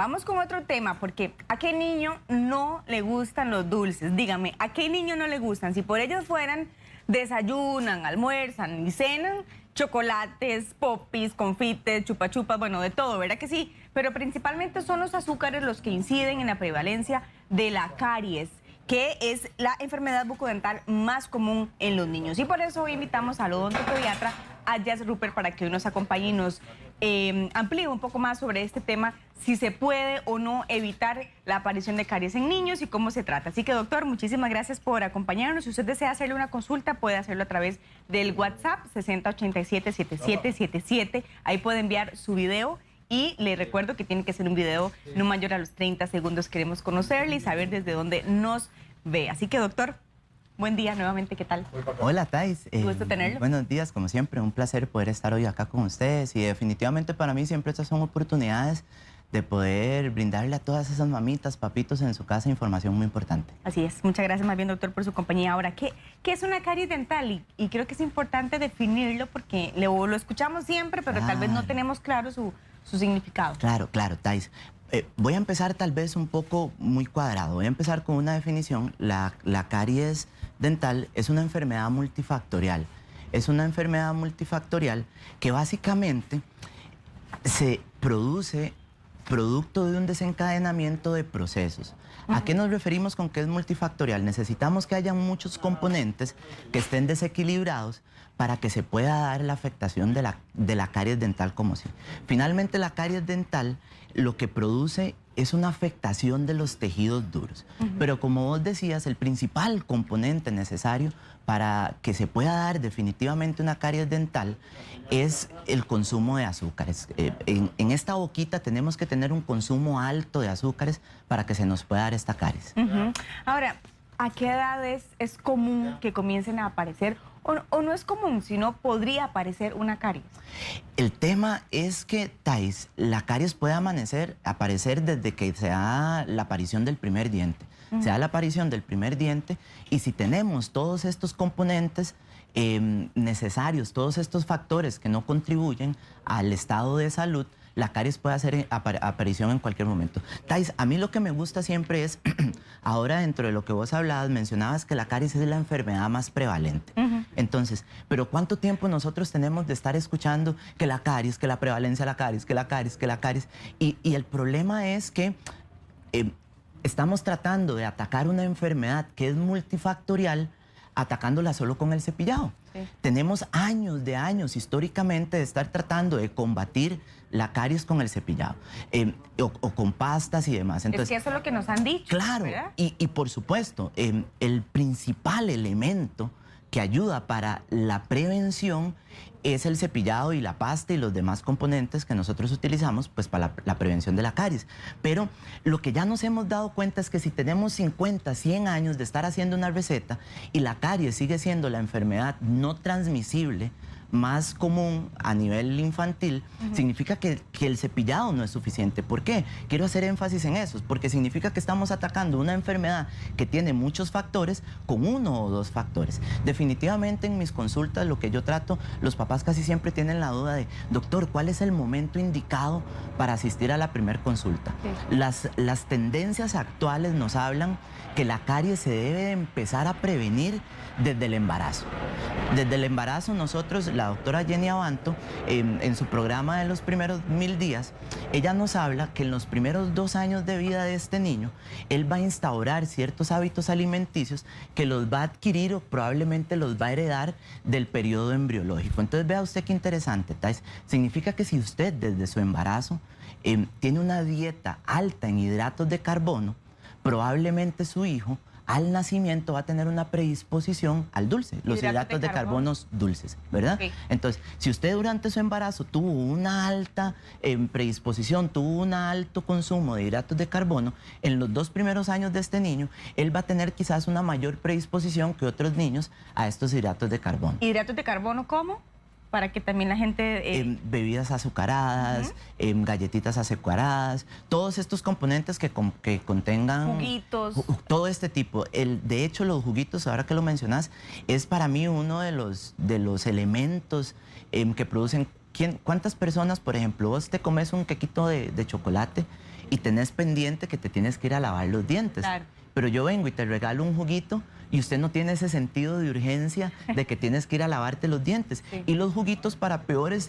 vamos con otro tema, porque ¿a qué niño no le gustan los dulces? Dígame, ¿a qué niño no le gustan? Si por ellos fueran, desayunan, almuerzan y cenan chocolates, popis, confites, chupa chupas, bueno, de todo, ¿verdad que sí? Pero principalmente son los azúcares los que inciden en la prevalencia de la caries, que es la enfermedad bucodental más común en los niños. Y por eso hoy invitamos al odontopediatra Ayaz Rupert para que hoy nos acompañe y nos amplíe un poco más sobre este tema, si se puede o no evitar la aparición de caries en niños y cómo se trata. Así que, doctor, muchísimas gracias por acompañarnos. Si usted desea hacerle una consulta, puede hacerlo a través del WhatsApp 6087-7777. Ahí puede enviar su video. Y le recuerdo que tiene que ser un video no mayor a los 30 segundos. Queremos conocerle y saber desde dónde nos ve. Así que, doctor, buen día nuevamente, ¿qué tal? Hola, Thais. Gusto tenerlo. Buenos días, como siempre, un placer poder estar hoy acá con ustedes. Y definitivamente para mí siempre estas son oportunidades de poder brindarle a todas esas mamitas, papitos en su casa información muy importante. Así es. Muchas gracias más bien, doctor, por su compañía. Ahora, ¿qué es una caries dental? Y creo que es importante definirlo porque lo escuchamos siempre, pero tal vez no tenemos claro su significado. Claro, Thais. Voy a empezar tal vez un poco muy cuadrado. Voy a empezar con una definición. La caries dental es una enfermedad multifactorial. Es una enfermedad multifactorial que básicamente se produce producto de un desencadenamiento de procesos. ¿A qué nos referimos con que es multifactorial? Necesitamos que haya muchos componentes que estén desequilibrados para que se pueda dar la afectación de la caries dental como sí. Finalmente, la caries dental lo que produce es una afectación de los tejidos duros. Pero como vos decías, el principal componente necesario para que se pueda dar definitivamente una caries dental es el consumo de azúcares. En esta boquita tenemos que tener un consumo alto de azúcares para que se nos pueda dar esta caries. Ahora, ¿a qué edades es común que comiencen a aparecer? O no es común, sino podría aparecer una caries. El tema es que, Thais, la caries puede aparecer desde que se da la aparición del primer diente. Se da la aparición del primer diente y si tenemos todos estos componentes necesarios, todos estos factores que no contribuyen al estado de salud, la caries puede hacer aparición en cualquier momento. Thais, a mí lo que me gusta siempre es, ahora dentro de lo que vos hablabas, mencionabas que la caries es la enfermedad más prevalente. Entonces, ¿pero cuánto tiempo nosotros tenemos de estar escuchando que la caries, que la prevalencia de la caries, que la caries, que la caries? Y el problema es que estamos tratando de atacar una enfermedad que es multifactorial, atacándola solo con el cepillado. Sí. Tenemos años históricamente de estar tratando de combatir la caries con el cepillado o con pastas y demás. Entonces, es que eso es lo que nos han dicho. Claro, y por supuesto, el principal elemento que ayuda para la prevención es el cepillado y la pasta y los demás componentes que nosotros utilizamos pues para la prevención de la caries. Pero lo que ya nos hemos dado cuenta es que si tenemos 50, 100 años de estar haciendo una receta y la caries sigue siendo la enfermedad no transmisible más común a nivel infantil, significa que el cepillado no es suficiente. ¿Por qué? Quiero hacer énfasis en eso, porque significa que estamos atacando una enfermedad que tiene muchos factores con uno o dos factores. Definitivamente en mis consultas lo que yo trato, los papás casi siempre tienen la duda de, doctor, ¿cuál es el momento indicado para asistir a la primera consulta? Sí. Las tendencias actuales nos hablan que la caries se debe de empezar a prevenir desde el embarazo. Desde el embarazo nosotros, la doctora Jenny Abanto, en su programa de los primeros 1000 días, ella nos habla que en los primeros 2 años de vida de este niño, él va a instaurar ciertos hábitos alimenticios que los va a adquirir o probablemente los va a heredar del periodo embriológico. Entonces vea usted qué interesante, Thais. Significa que si usted desde su embarazo tiene una dieta alta en hidratos de carbono, probablemente su hijo al nacimiento va a tener una predisposición al dulce, los hidratos de carbono dulces, ¿verdad? Sí. Entonces, si usted durante su embarazo tuvo una alta predisposición, tuvo un alto consumo de hidratos de carbono, en los 2 primeros años de este niño, él va a tener quizás una mayor predisposición que otros niños a estos hidratos de carbono. ¿Hidratos de carbono cómo? Para que también la gente... bebidas azucaradas, galletitas azucaradas, todos estos componentes que contengan... Juguitos. Todo este tipo. De hecho, los juguitos, ahora que lo mencionas, es para mí uno de los elementos que producen... ¿Cuántas personas, por ejemplo, vos te comes un quequito de chocolate y tenés pendiente que te tienes que ir a lavar los dientes. Claro. Pero yo vengo y te regalo un juguito y usted no tiene ese sentido de urgencia de que tienes que ir a lavarte los dientes. Sí. Y los juguitos, para peores,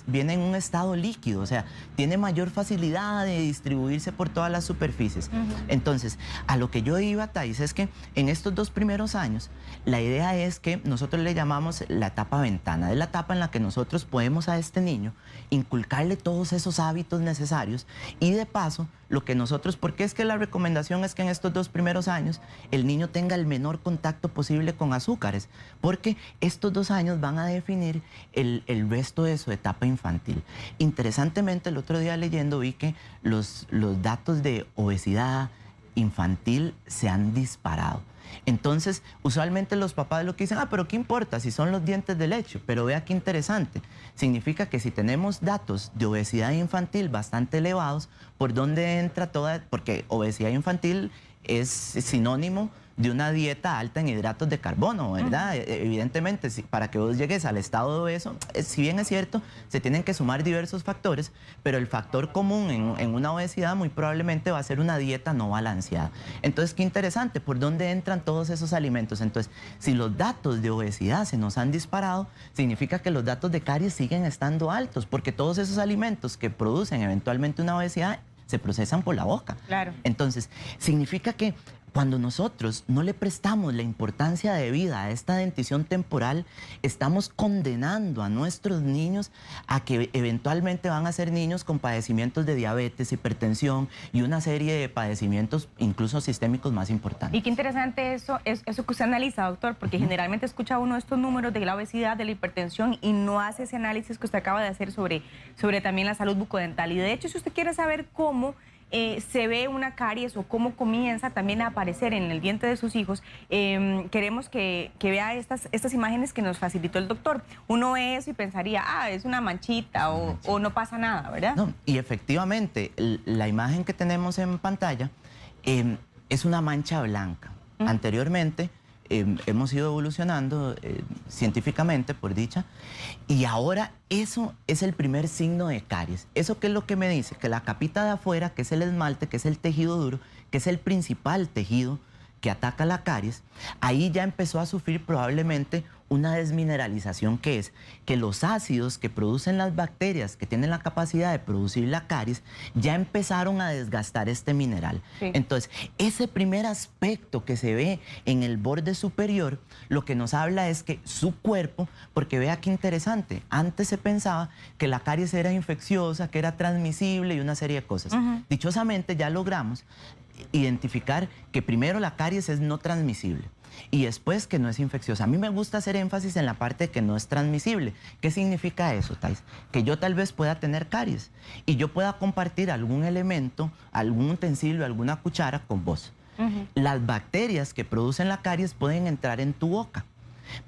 vienen en un estado líquido, o sea, tiene mayor facilidad de distribuirse por todas las superficies. Entonces, a lo que yo iba, Thais, es que en estos 2 primeros años, la idea es que nosotros le llamamos la etapa ventana. Es la etapa en la que nosotros podemos a este niño inculcarle todos esos hábitos necesarios y de paso, lo que nosotros, porque es que la recomendación es que en estos 2 primeros años el niño tenga el menor contacto posible con azúcares, porque estos 2 años van a definir el resto de su etapa infantil. Interesantemente, el otro día leyendo vi que los datos de obesidad infantil se han disparado. Entonces, usualmente los papás lo que dicen, pero ¿qué importa si son los dientes de leche? Pero vea qué interesante. Significa que si tenemos datos de obesidad infantil bastante elevados, ¿por dónde entra toda? Porque obesidad infantil es sinónimo de una dieta alta en hidratos de carbono, ¿verdad? Evidentemente, para que vos llegues al estado de obeso, si bien es cierto, se tienen que sumar diversos factores, pero el factor común en una obesidad muy probablemente va a ser una dieta no balanceada. Entonces, qué interesante, ¿por dónde entran todos esos alimentos? Entonces, si los datos de obesidad se nos han disparado, significa que los datos de caries siguen estando altos, porque todos esos alimentos que producen eventualmente una obesidad se procesan por la boca. Claro. Entonces, significa que cuando nosotros no le prestamos la importancia debida a esta dentición temporal, estamos condenando a nuestros niños a que eventualmente van a ser niños con padecimientos de diabetes, hipertensión y una serie de padecimientos incluso sistémicos más importantes. Y qué interesante eso que usted analiza, doctor, porque generalmente escucha uno de estos números de la obesidad, de la hipertensión y no hace ese análisis que usted acaba de hacer sobre también la salud bucodental. Y de hecho, si usted quiere saber cómo se ve una caries o cómo comienza también a aparecer en el diente de sus hijos, queremos que vea estas imágenes que nos facilitó el doctor. Uno ve eso y pensaría, es una manchita o no pasa nada, ¿verdad? No, y efectivamente, la imagen que tenemos en pantalla es una mancha blanca. Anteriormente hemos ido evolucionando científicamente, por dicha, y ahora eso es el primer signo de caries. ¿Eso qué es lo que me dice? Que la capita de afuera, que es el esmalte, que es el tejido duro, que es el principal tejido que ataca la caries, ahí ya empezó a sufrir probablemente una desmineralización, que es que los ácidos que producen las bacterias que tienen la capacidad de producir la caries ya empezaron a desgastar este mineral. Sí. Entonces, ese primer aspecto que se ve en el borde superior, lo que nos habla es que su cuerpo, porque vea qué interesante, antes se pensaba que la caries era infecciosa, que era transmisible y una serie de cosas. Dichosamente ya logramos identificar que primero la caries es no transmisible y después que no es infecciosa. A mí me gusta hacer énfasis en la parte de que no es transmisible. ¿Qué significa eso, Thais? Que yo tal vez pueda tener caries y yo pueda compartir algún elemento, algún utensilio, alguna cuchara con vos. Las bacterias que producen la caries pueden entrar en tu boca,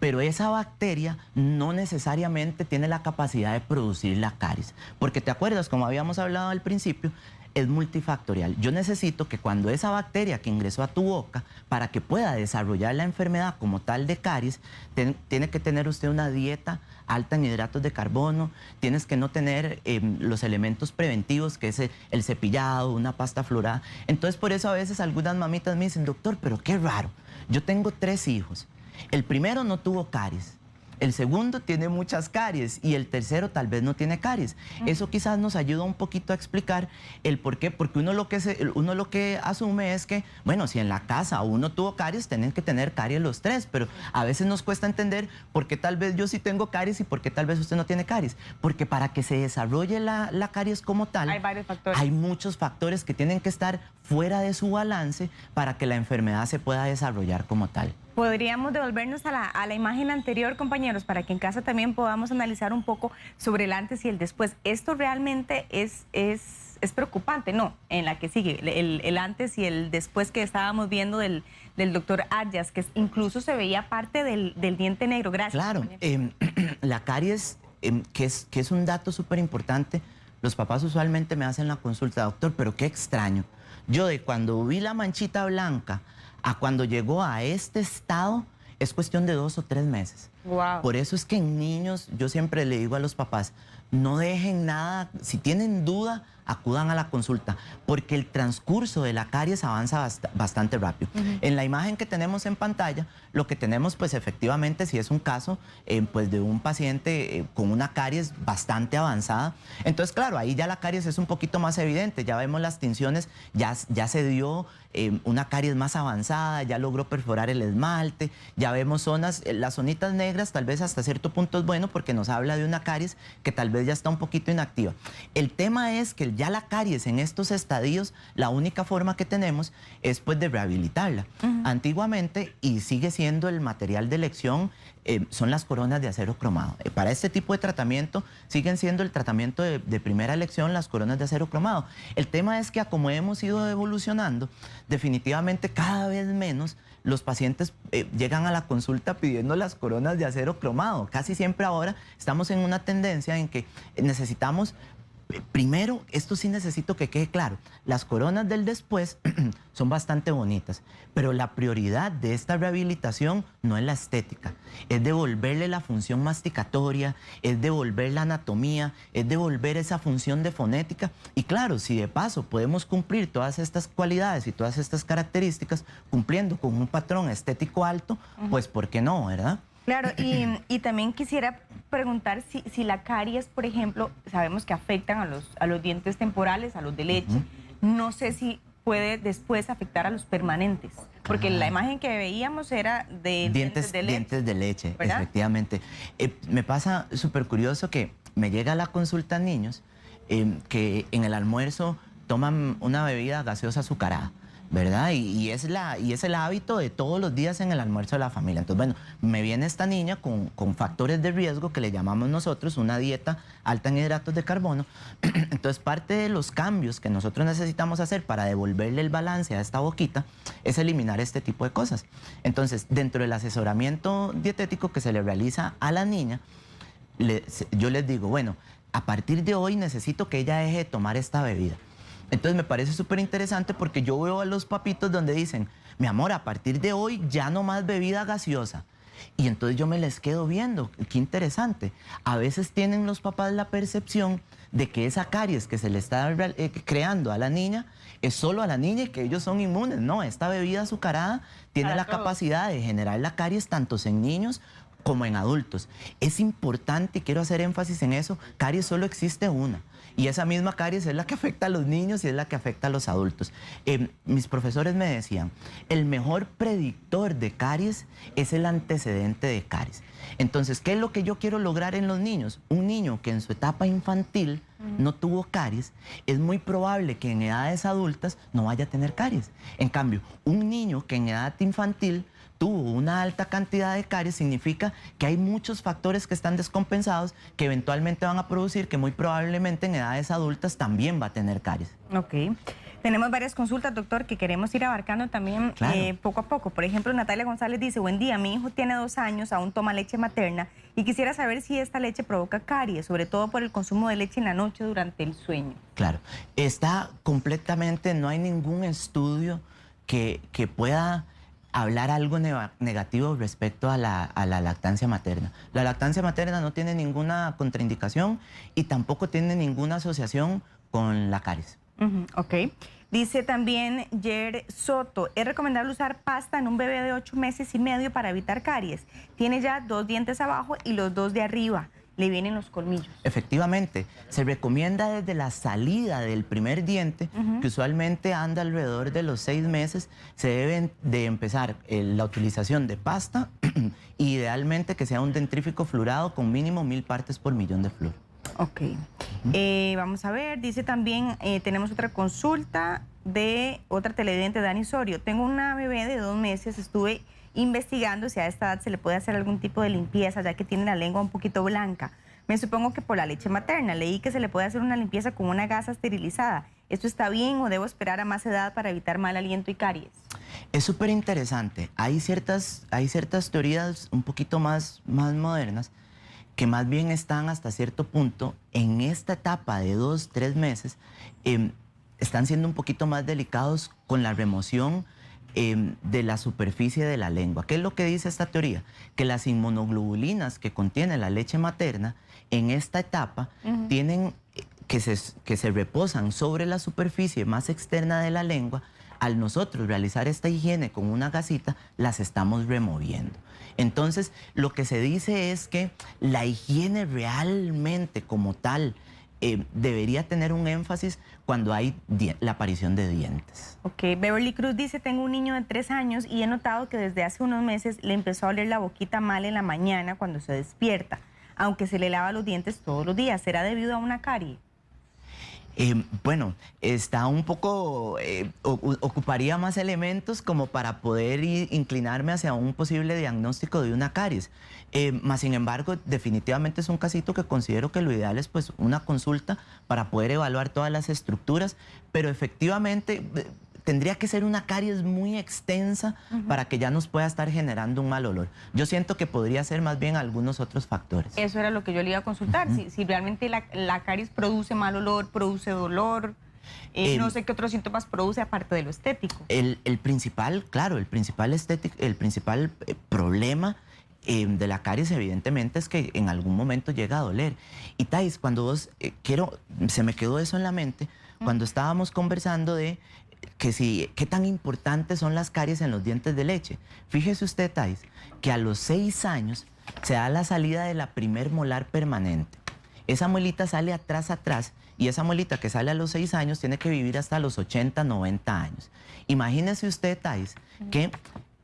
pero esa bacteria no necesariamente tiene la capacidad de producir la caries. Porque te acuerdas, como habíamos hablado al principio, es multifactorial. Yo necesito que cuando esa bacteria que ingresó a tu boca, para que pueda desarrollar la enfermedad como tal de caries, tiene que tener usted una dieta alta en hidratos de carbono, tienes que no tener los elementos preventivos, que es el cepillado, una pasta florada. Entonces, por eso a veces algunas mamitas me dicen, doctor, pero qué raro, yo tengo 3 hijos. El primero no tuvo caries, el segundo tiene muchas caries y el tercero tal vez no tiene caries. Eso quizás nos ayuda un poquito a explicar el por qué, porque uno lo que asume es que, bueno, si en la casa uno tuvo caries, tienen que tener caries los 3, pero a veces nos cuesta entender por qué tal vez yo sí tengo caries y por qué tal vez usted no tiene caries. Porque para que se desarrolle la caries como tal, hay varios factores. Hay muchos factores que tienen que estar fuera de su balance para que la enfermedad se pueda desarrollar como tal. Podríamos devolvernos a la imagen anterior, compañeros, para que en casa también podamos analizar un poco sobre el antes y el después. Esto realmente es preocupante, ¿no? En la que sigue, el antes y el después que estábamos viendo del doctor Arias, que incluso se veía parte del diente negro. Gracias. Claro, la caries, que es un dato súper importante, los papás usualmente me hacen la consulta, doctor, pero qué extraño. Yo de cuando vi la manchita blanca a cuando llegó a este estado, es cuestión de 2 o 3 meses. Wow. Por eso es que en niños, yo siempre le digo a los papás, no dejen nada, si tienen duda, acudan a la consulta, porque el transcurso de la caries avanza bastante rápido. En la imagen que tenemos en pantalla, lo que tenemos pues efectivamente si es un caso pues de un paciente con una caries bastante avanzada. Entonces claro, ahí ya la caries es un poquito más evidente, ya vemos las tinciones, ya se dio una caries más avanzada, ya logró perforar el esmalte, ya vemos zonas, las zonitas negras tal vez hasta cierto punto es bueno porque nos habla de una caries que tal vez ya está un poquito inactiva. El tema es que ya la caries en estos estadios, la única forma que tenemos es pues de rehabilitarla. Antiguamente, y sigue siendo el material de elección, son las coronas de acero cromado. Para este tipo de tratamiento siguen siendo el tratamiento de primera elección las coronas de acero cromado. El tema es que a como hemos ido evolucionando, definitivamente cada vez menos los pacientes llegan a la consulta pidiendo las coronas de acero cromado. Casi siempre ahora estamos en una tendencia en que necesitamos. Primero, esto sí necesito que quede claro, las coronas del después son bastante bonitas, pero la prioridad de esta rehabilitación no es la estética, es devolverle la función masticatoria, es devolver la anatomía, es devolver esa función de fonética y claro, si de paso podemos cumplir todas estas cualidades y todas estas características cumpliendo con un patrón estético alto, pues ¿por qué no, verdad? Claro, y también quisiera preguntar si la caries, por ejemplo, sabemos que afectan a los dientes temporales, a los de leche. No sé si puede después afectar a los permanentes, porque la imagen que veíamos era de dientes de leche. Dientes de leche, ¿verdad? efectivamente. Me pasa súper curioso que me llega a la consulta niños que en el almuerzo toman una bebida gaseosa azucarada, ¿verdad? Y es el hábito de todos los días en el almuerzo de la familia. Entonces, bueno, me viene esta niña con factores de riesgo que le llamamos nosotros una dieta alta en hidratos de carbono. Entonces, parte de los cambios que nosotros necesitamos hacer para devolverle el balance a esta boquita es eliminar este tipo de cosas. Entonces, dentro del asesoramiento dietético que se le realiza a la niña, yo les digo, bueno, a partir de hoy necesito que ella deje de tomar esta bebida. Entonces me parece súper interesante porque yo veo a los papitos donde dicen, mi amor, a partir de hoy ya no más bebida gaseosa. Y entonces yo me les quedo viendo, qué interesante. A veces tienen los papás la percepción de que esa caries que se le está creando a la niña es solo a la niña y que ellos son inmunes. No, esta bebida azucarada tiene la capacidad de generar la caries tanto en niños como en adultos. Es importante, y quiero hacer énfasis en eso, caries solo existe una. Y esa misma caries es la que afecta a los niños y es la que afecta a los adultos. Mis profesores me decían, el mejor predictor de caries es el antecedente de caries. Entonces, ¿qué es lo que yo quiero lograr en los niños? Un niño que en su etapa infantil no tuvo caries, es muy probable que en edades adultas no vaya a tener caries. En cambio, un niño que en edad infantil tuvo una alta cantidad de caries, significa que hay muchos factores que están descompensados que eventualmente van a producir que muy probablemente en edades adultas también va a tener caries. Ok. Tenemos varias consultas, doctor, que queremos ir abarcando también poco a poco. Por ejemplo, Natalia González dice, buen día, mi hijo tiene 2 años, aún toma leche materna y quisiera saber si esta leche provoca caries, sobre todo por el consumo de leche en la noche durante el sueño. Claro, está completamente, no hay ningún estudio que pueda hablar algo negativo respecto a la lactancia materna. La lactancia materna no tiene ninguna contraindicación y tampoco tiene ninguna asociación con la caries. Ok. Dice también Jer Soto, ¿es recomendable usar pasta en un bebé de 8 meses y medio para evitar caries? Tiene ya 2 dientes abajo y los 2 de arriba. Le vienen los colmillos. Efectivamente, se recomienda desde la salida del primer diente, que usualmente anda alrededor de los 6 meses, se debe de empezar la utilización de pasta, idealmente que sea un dentrífico fluorado con mínimo 1000 partes por millón de flúor. Ok. Vamos a ver, dice también, tenemos otra consulta de otra televidente, Dani Sorio. Tengo una bebé de 2 meses, estuve investigando si a esta edad se le puede hacer algún tipo de limpieza, ya que tiene la lengua un poquito blanca. Me supongo que por la leche materna. Leí que se le puede hacer una limpieza con una gasa esterilizada. ¿Esto está bien o debo esperar a más edad para evitar mal aliento y caries? Es súper interesante. Hay ciertas teorías un poquito más modernas que más bien están hasta cierto punto en esta etapa de 2, 3 meses, están siendo un poquito más delicados con la remoción de la superficie de la lengua. ¿Qué es lo que dice esta teoría? Que las inmunoglobulinas que contiene la leche materna en esta etapa tienen que se reposan sobre la superficie más externa de la lengua. Al nosotros realizar esta higiene con una gasita, las estamos removiendo. Entonces, lo que se dice es que la higiene realmente como tal debería tener un énfasis cuando hay la aparición de dientes. Ok, Beverly Cruz dice, tengo un niño de 3 años y he notado que desde hace unos meses le empezó a oler la boquita mal en la mañana cuando se despierta, aunque se le lava los dientes todos los días. ¿Será debido a una carie? Bueno, está un poco, ocuparía más elementos como para poder inclinarme hacia un posible diagnóstico de una caries. Más sin embargo, definitivamente es un casito que considero que lo ideal es pues una consulta para poder evaluar todas las estructuras, pero efectivamente tendría que ser una caries muy extensa para que ya nos pueda estar generando un mal olor. Yo siento que podría ser más bien algunos otros factores. Eso era lo que yo le iba a consultar, si realmente la caries produce mal olor, produce dolor, no sé qué otros síntomas produce aparte de lo estético. El principal, claro, el principal problema de la caries evidentemente es que en algún momento llega a doler. Y Thais, cuando vos, se me quedó eso en la mente, cuando estábamos conversando de qué tan importantes son las caries en los dientes de leche. Fíjese usted, Thais, que a los 6 años se da la salida de la primer molar permanente. Esa muelita sale atrás, y esa muelita que sale a los 6 años tiene que vivir hasta los 80, 90 años. Imagínese usted, Thais, que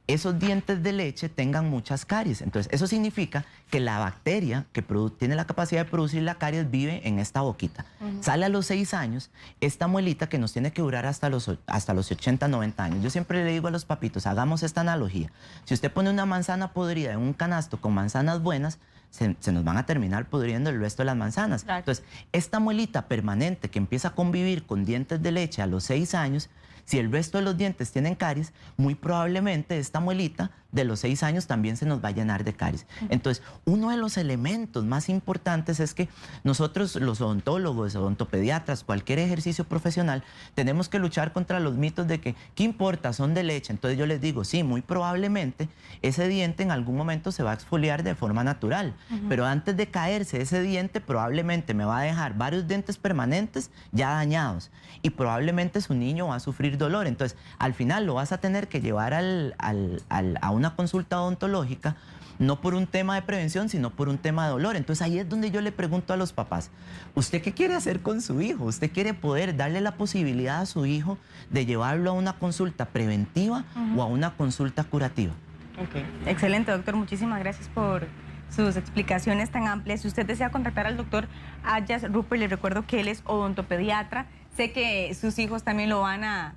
esos dientes de leche tengan muchas caries. Entonces, eso significa que la bacteria que tiene la capacidad de producir la caries vive en esta boquita. Sale a los 6 años, esta muelita que nos tiene que durar hasta los 80, 90 años. Yo siempre le digo a los papitos, hagamos esta analogía. Si usted pone una manzana podrida en un canasto con manzanas buenas, se nos van a terminar pudriendo el resto de las manzanas. Claro. Entonces, esta muelita permanente que empieza a convivir con dientes de leche a los 6 años, si el resto de los dientes tienen caries, muy probablemente esta muelita de los 6 años también se nos va a llenar de caries. Entonces, uno de los elementos más importantes es que nosotros, los odontólogos, odontopediatras, cualquier ejercicio profesional, tenemos que luchar contra los mitos de que, ¿qué importa? Son de leche. Entonces yo les digo, sí, muy probablemente ese diente en algún momento se va a exfoliar de forma natural, pero antes de caerse ese diente probablemente me va a dejar varios dientes permanentes ya dañados y probablemente su niño va a sufrir dolor. Entonces, al final lo vas a tener que llevar a una consulta odontológica, no por un tema de prevención, sino por un tema de dolor. Entonces ahí es donde yo le pregunto a los papás, ¿usted qué quiere hacer con su hijo? ¿Usted quiere poder darle la posibilidad a su hijo de llevarlo a una consulta preventiva o a una consulta curativa? Okay. Excelente, doctor. Muchísimas gracias por sus explicaciones tan amplias. Si usted desea contactar al doctor Ayas Rupert, le recuerdo que él es odontopediatra. Sé que sus hijos también lo van a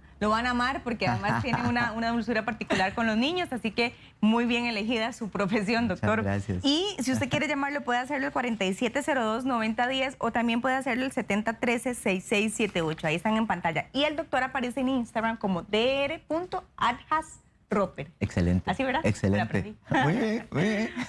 amar porque además tiene una dulzura particular con los niños, así que muy bien elegida su profesión, doctor. Muchas gracias. Y si usted quiere llamarlo, puede hacerlo el 4702-9010 o también puede hacerlo el 7013-6678. Ahí están en pantalla. Y el doctor aparece en Instagram como dr.adjasroper. Excelente. Así, ¿verdad? Excelente. Muy bien, muy bien.